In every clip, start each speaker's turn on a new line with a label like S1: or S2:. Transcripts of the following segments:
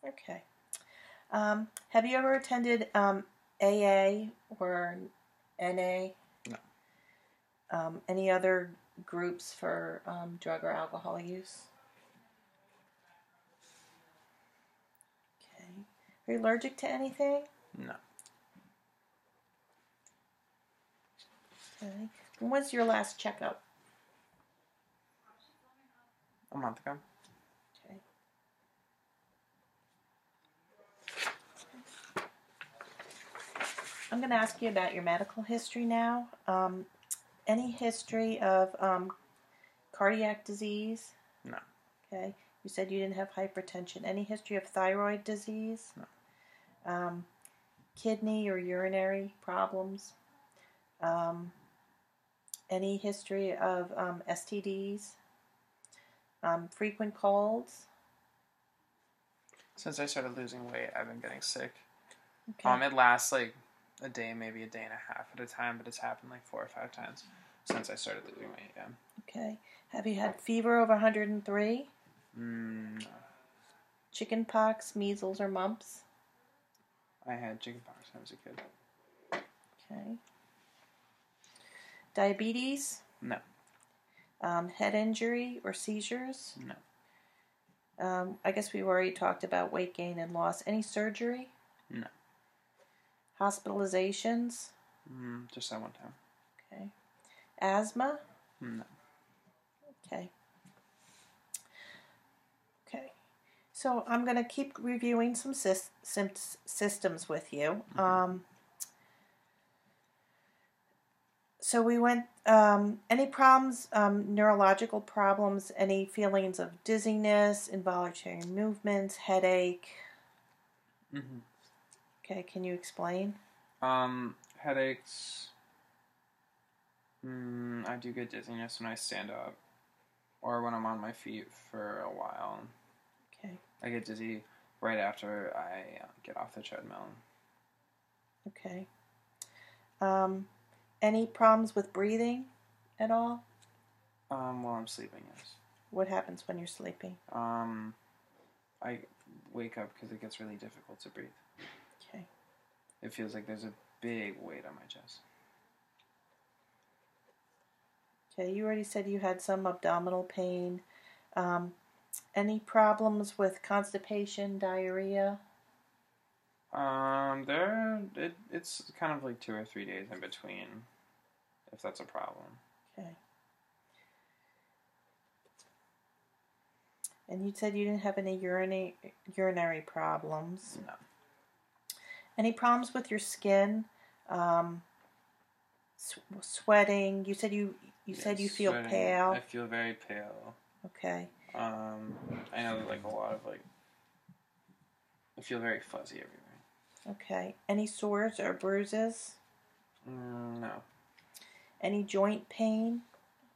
S1: Okay. Have you ever attended AA or NA?
S2: No.
S1: Any other groups for drug or alcohol use? Okay. Are you allergic to anything?
S2: No.
S1: Okay. When was your last checkup?
S2: A month ago.
S1: Okay. I'm going to ask you about your medical history now. Any history of cardiac disease?
S2: No.
S1: Okay. You said you didn't have hypertension. Any history of thyroid disease?
S2: No.
S1: Kidney or urinary problems? Any history of STDs? Frequent colds?
S2: Since I started losing weight, I've been getting sick.
S1: Okay.
S2: It lasts like a day, maybe a day and a half at a time, but it's happened like 4 or 5 times since I started losing weight again.
S1: Okay. Have you had fever over 103?
S2: No.
S1: Chicken pox, measles, or mumps?
S2: I had chickenpox when I was a kid.
S1: Okay. Diabetes?
S2: No.
S1: Head injury or seizures?
S2: No.
S1: I guess we've already talked about weight gain and loss. Any surgery?
S2: No.
S1: Hospitalizations?
S2: Just that one time.
S1: Okay. Asthma?
S2: No.
S1: Okay. Okay. So I'm going to keep reviewing some systems with you. So we went, any problems, neurological problems, any feelings of dizziness, involuntary movements, headache? Okay, can you explain?
S2: Headaches. I do get dizziness when I stand up or when I'm on my feet for a while.
S1: Okay.
S2: I get dizzy right after I get off the treadmill.
S1: Okay. Any problems with breathing at all?
S2: While I'm sleeping, yes.
S1: What happens when you're sleeping?
S2: I wake up because it gets really difficult to breathe.
S1: Okay.
S2: It feels like there's a big weight on my chest.
S1: Okay, you already said you had some abdominal pain. Any problems with constipation, diarrhea?
S2: It's kind of like 2 or 3 days in between, if that's a problem.
S1: Okay. And you said you didn't have any urinary problems.
S2: No.
S1: Any problems with your skin? Sweating? You said you said you feel
S2: sweating.
S1: pale.
S2: I feel very pale.
S1: Okay.
S2: I know that like a lot of I feel very fuzzy everywhere.
S1: Okay. Any sores or bruises?
S2: No.
S1: Any joint pain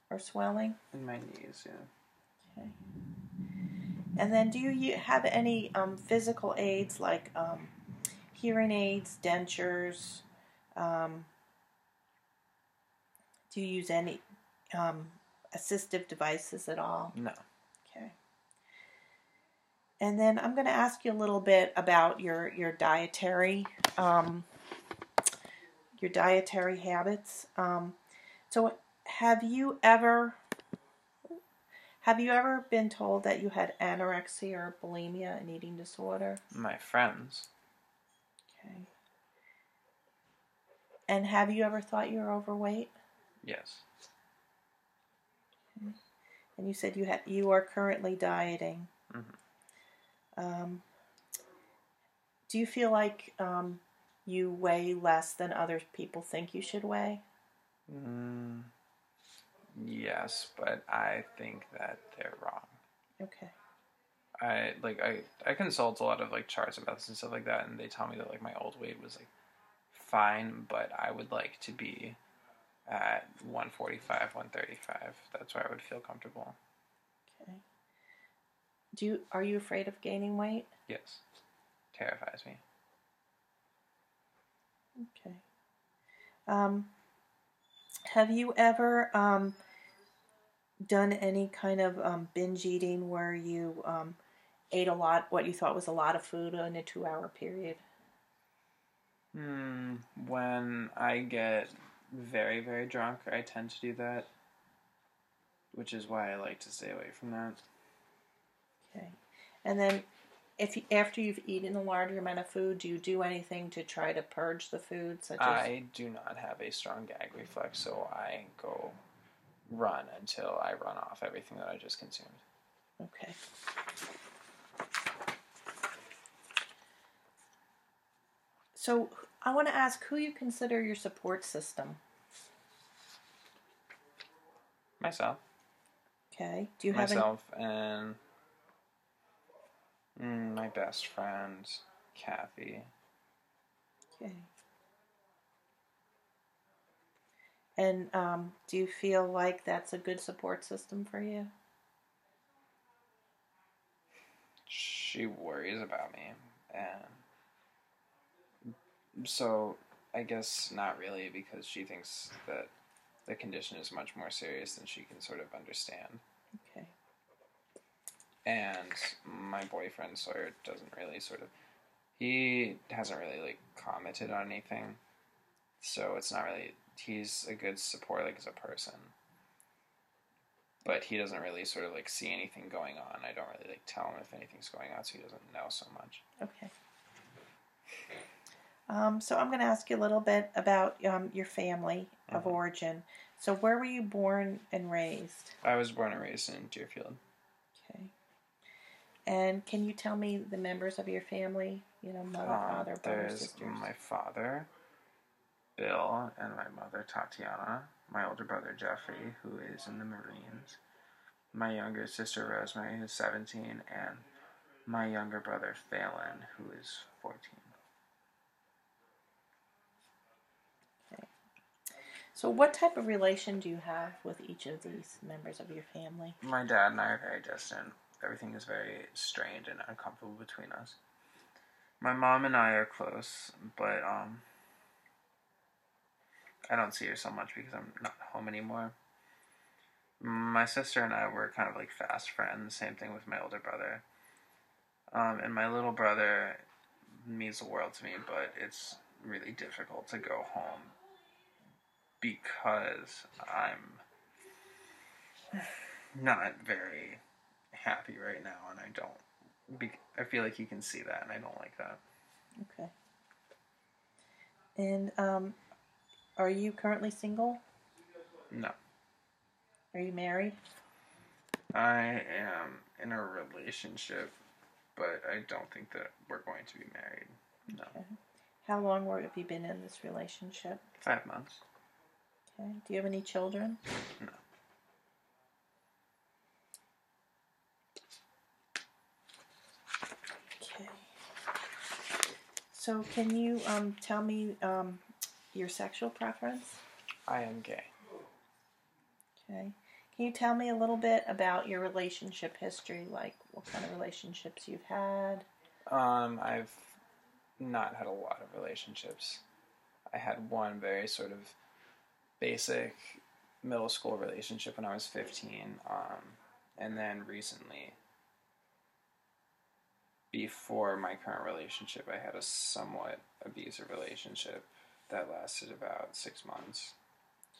S1: or swelling?
S2: In my knees, yeah.
S1: Okay. And then do you have any physical aids like hearing aids, dentures? Do you use any assistive devices at all?
S2: No.
S1: Okay. And then I'm going to ask you a little bit about your dietary habits. So have you ever been told that you had anorexia or bulimia, an eating disorder?
S2: My friends.
S1: Okay. And have you ever thought you were overweight?
S2: Yes.
S1: Okay. And you said you are currently dieting. Do you feel like you weigh less than other people think you should weigh?
S2: Yes, but I think that they're wrong.
S1: Okay.
S2: I consult a lot of charts about this and stuff like that, and they tell me that my old weight was fine, but I would like to be at 145, 135. That's where I would feel comfortable.
S1: Okay. Are you afraid of gaining weight?
S2: Yes. Terrifies me.
S1: Okay. Have you ever done any kind of binge eating where you ate a lot, what you thought was a lot of food in a 2-hour period?
S2: When I get very, very drunk, I tend to do that, which is why I like to stay away from that.
S1: Okay. And then after you've eaten a larger amount of food, do you do anything to try to purge the food, such as...
S2: I do not have a strong gag reflex, so I go run until I run off everything that I just consumed.
S1: Okay. So I want to ask who you consider your support system.
S2: Myself.
S1: Okay. Do you have
S2: myself and my best friend, Kathy.
S1: Okay. And do you feel like that's a good support system for you?
S2: She worries about me, and so I guess not really, because she thinks that the condition is much more serious than she can sort of understand.
S1: Okay.
S2: And my boyfriend Sawyer doesn't really he hasn't really like commented on anything, so it's not really, he's a good support like as a person, but he doesn't really sort of like see anything going on. I don't really like tell him if anything's going on, so he doesn't know so much.
S1: Okay. So I'm going to ask you a little bit about your family of origin. So where were you born and raised?
S2: I was born and raised in Deerfield.
S1: Okay. And can you tell me the members of your family? You know, mother, father, brothers, sisters.
S2: There's my father, Bill, and my mother, Tatiana. My older brother, Jeffrey, who is in the Marines. My younger sister, Rosemary, who's 17, and my younger brother, Phelan, who is 14.
S1: Okay. So what type of relation do you have with each of these members of your family?
S2: My dad and I are very distant. Everything is very strained and uncomfortable between us. My mom and I are close, but I don't see her so much because I'm not home anymore. My sister and I were kind of like fast friends. Same thing with my older brother. And my little brother means the world to me, but it's really difficult to go home because I'm not very happy right now, and I feel like you can see that, and I don't like that.
S1: Okay. And are you currently single?
S2: No.
S1: Are you married?
S2: I am in a relationship, but I don't think that we're going to be married. No.
S1: Okay. How long have you been in this relationship?
S2: 5 months.
S1: Okay. Do you have any children?
S2: No.
S1: Okay. So can you tell me your sexual preference?
S2: I am gay.
S1: Okay. Can you tell me a little bit about your relationship history, like what kind of relationships you've had?
S2: I've not had a lot of relationships. I had one very sort of basic middle school relationship when I was 15, and then recently, before my current relationship, I had a somewhat abusive relationship that lasted about 6 months.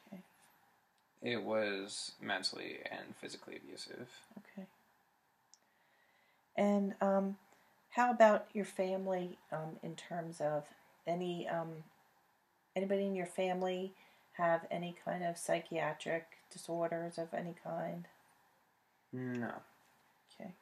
S1: Okay.
S2: It was mentally and physically abusive.
S1: Okay. And how about your family in terms of anybody in your family have any kind of psychiatric disorders of any kind?
S2: No.
S1: Okay.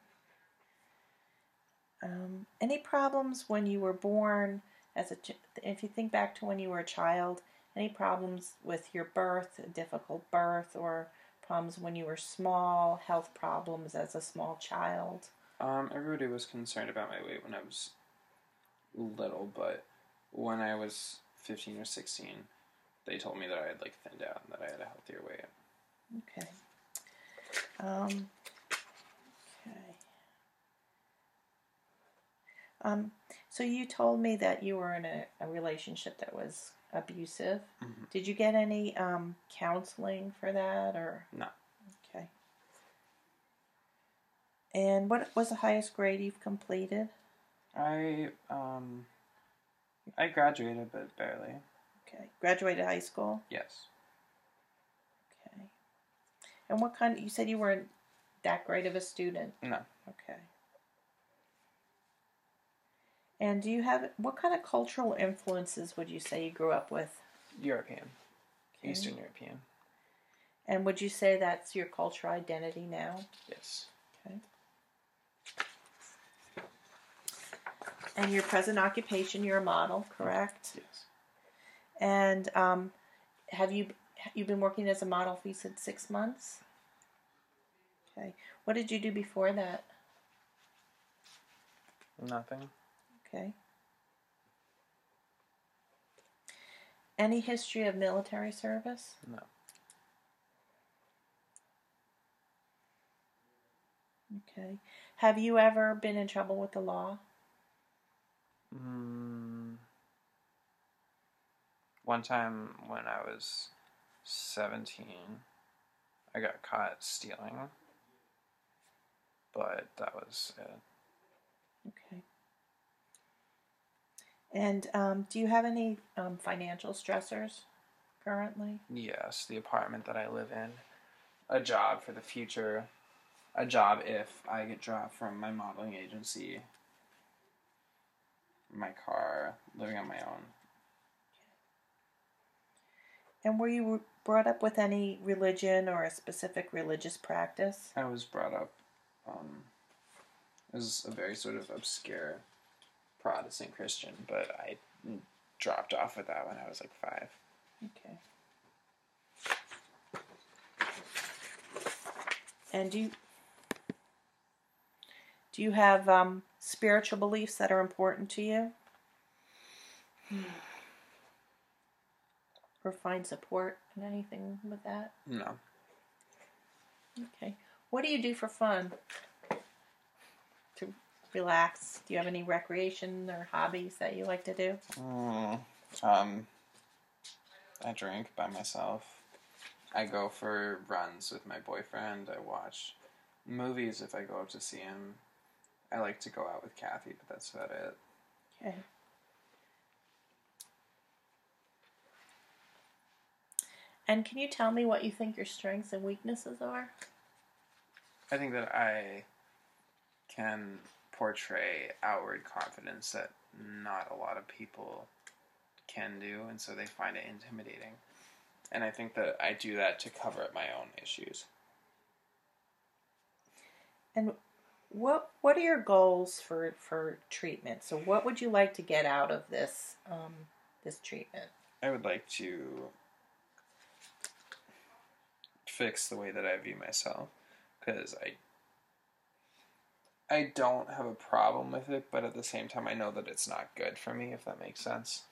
S1: Any problems when you were born if you think back to when you were a child, any problems with your birth, a difficult birth, or problems when you were small, health problems as a small child?
S2: Everybody was concerned about my weight when I was little, but when I was 15 or 16, they told me that I had like thinned out and that I had a healthier weight.
S1: Okay. Okay. So you told me that you were in a relationship that was abusive.
S2: Mm-hmm.
S1: Did you get any counseling for that, or?
S2: No.
S1: Okay. And what was the highest grade you've completed?
S2: I graduated, but barely.
S1: Okay. Graduated high school?
S2: Yes.
S1: Okay. And what kind, you said you weren't that great of a student?
S2: No.
S1: Okay. And do you have, what kind of cultural influences would you say you grew up with?
S2: European.
S1: Okay.
S2: Eastern European.
S1: And would you say that's your cultural identity now?
S2: Yes.
S1: Okay. And your present occupation, you're a model, correct?
S2: Yes.
S1: And have you been working as a model for, you said, 6 months? Okay. What did you do before that?
S2: Nothing.
S1: Okay. Any history of military service?
S2: No.
S1: Okay. Have you ever been in trouble with the law?
S2: One time when I was 17, I got caught stealing, but that was it.
S1: Okay. And do you have any financial stressors currently?
S2: Yes, the apartment that I live in, a job for the future, a job if I get dropped from my modeling agency, my car, living on my own.
S1: And were you brought up with any religion or a specific religious practice?
S2: I was brought up as a very sort of obscure Protestant Christian, but I dropped off with that when I was like 5.
S1: Okay. And do you have spiritual beliefs that are important to you? Or find support in anything with that?
S2: No.
S1: Okay. What do you do for fun? To relax? Do you have any recreation or hobbies that you like to do?
S2: I drink by myself. I go for runs with my boyfriend. I watch movies if I go up to see him. I like to go out with Kathy, but that's about it.
S1: Okay. And can you tell me what you think your strengths and weaknesses are?
S2: I think that I can portray outward confidence that not a lot of people can do, and so they find it intimidating. And I think that I do that to cover up my own issues.
S1: And what are your goals for treatment? So what would you like to get out of this this treatment?
S2: I would like to fix the way that I view myself, because I don't have a problem with it, but at the same time I know that it's not good for me, if that makes sense.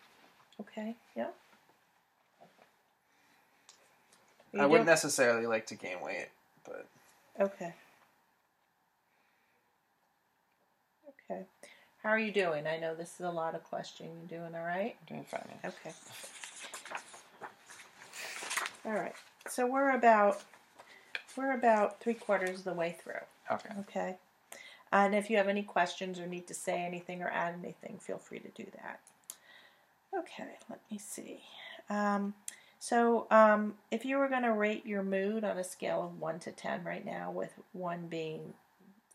S1: Okay, yeah.
S2: I wouldn't necessarily like to gain weight, but...
S1: Okay. Okay. How are you doing? I know this is a lot of questioning. You doing all right?
S2: I'm doing fine.
S1: Okay. All right. So we're about 3/4 of the way through.
S2: Okay. Okay.
S1: And if you have any questions or need to say anything or add anything, feel free to do that. Okay, let me see. If you were going to rate your mood on a scale of 1 to 10 right now, with 1 being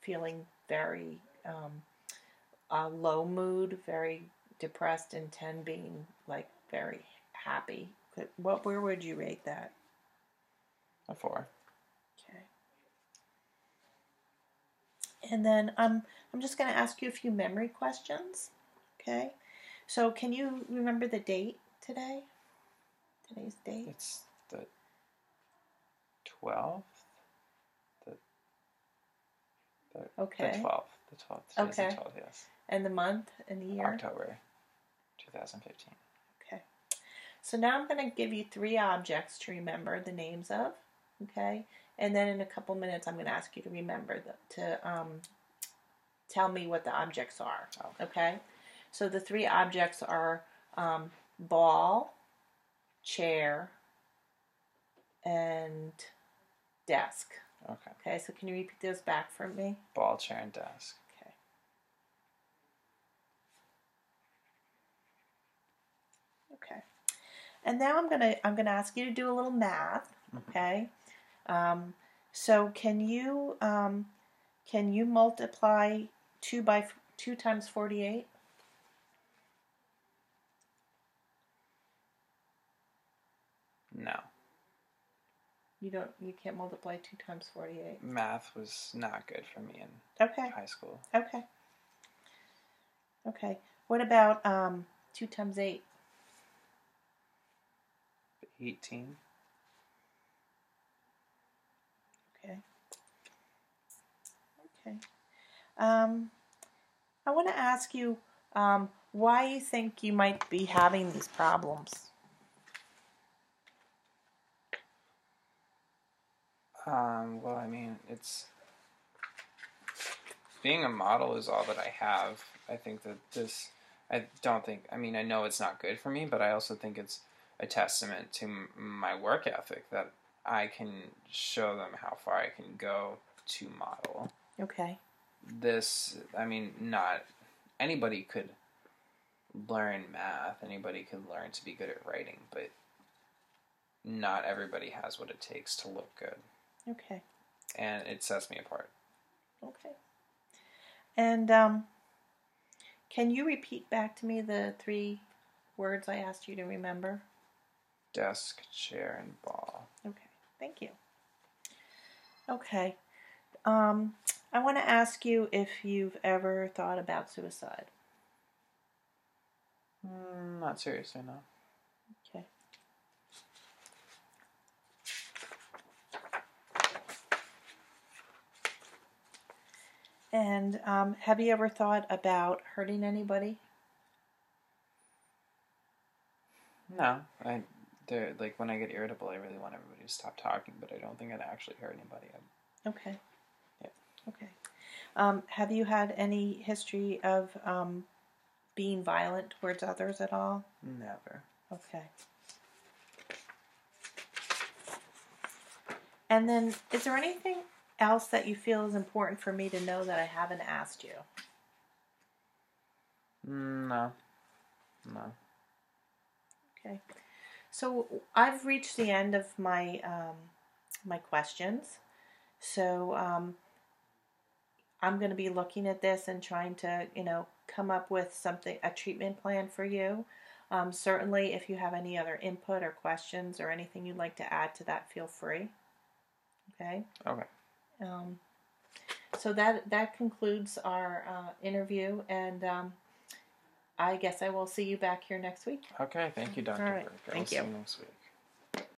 S1: feeling very low mood, very depressed, and 10 being like very happy, where would you rate that?
S2: A 4.
S1: Okay. And then I'm just going to ask you a few memory questions. Okay. So can you remember the date today? Today's date?
S2: It's the 12th.
S1: Okay.
S2: The 12th. The 12th. Today's
S1: Okay.
S2: the 12th, yes.
S1: And the month and the year?
S2: October 2015.
S1: Okay. So now I'm going to give you 3 objects to remember the names of. Okay. And then in a couple minutes, I'm going to ask you to remember tell me what the objects are. Okay. So the 3 objects are ball, chair, and desk.
S2: Okay.
S1: Okay, so can you repeat those back for me?
S2: Ball, chair, and desk.
S1: Okay. Okay. And now I'm gonna ask you to do a little math. Okay. So can you multiply 2 times 48?
S2: No.
S1: You can't multiply 2 times 48.
S2: Math was not good for me in high school.
S1: Okay. Okay. What about 2 times 8?
S2: 18.
S1: Okay. Okay. I want to ask you why you think you might be having these problems.
S2: Well, I mean, it's being a model is all that I have. I think that I don't think, I mean, I know it's not good for me, but I also think it's a testament to my work ethic that I can show them how far I can go to model.
S1: Okay.
S2: I mean, not anybody could learn math, anybody could learn to be good at writing, but not everybody has what it takes to look good.
S1: Okay.
S2: And it sets me apart.
S1: Okay. And can you repeat back to me the 3 words I asked you to remember?
S2: Desk, chair, and ball.
S1: Okay. Thank you. Okay. I want to ask you if you've ever thought about suicide.
S2: Not seriously, no.
S1: Okay. And have you ever thought about hurting anybody?
S2: No. Like when I get irritable, I really want everybody to stop talking, but I don't think I'd actually hurt anybody.
S1: Okay.
S2: Yeah.
S1: Okay. Have you had any history of being violent towards others at all?
S2: Never.
S1: Okay. And then, is there anything else that you feel is important for me to know that I haven't asked you?
S2: No.
S1: Okay. So I've reached the end of my my questions. So I'm going to be looking at this and trying to, come up with a treatment plan for you. Certainly, if you have any other input or questions or anything you'd like to add to that, feel free. Okay.
S2: Okay.
S1: So that concludes our interview, and I guess I will see you back here next week.
S2: Okay. Thank you, Dr.
S1: All right.
S2: Burke.
S1: Thank
S2: I'll
S1: you.
S2: see you next week.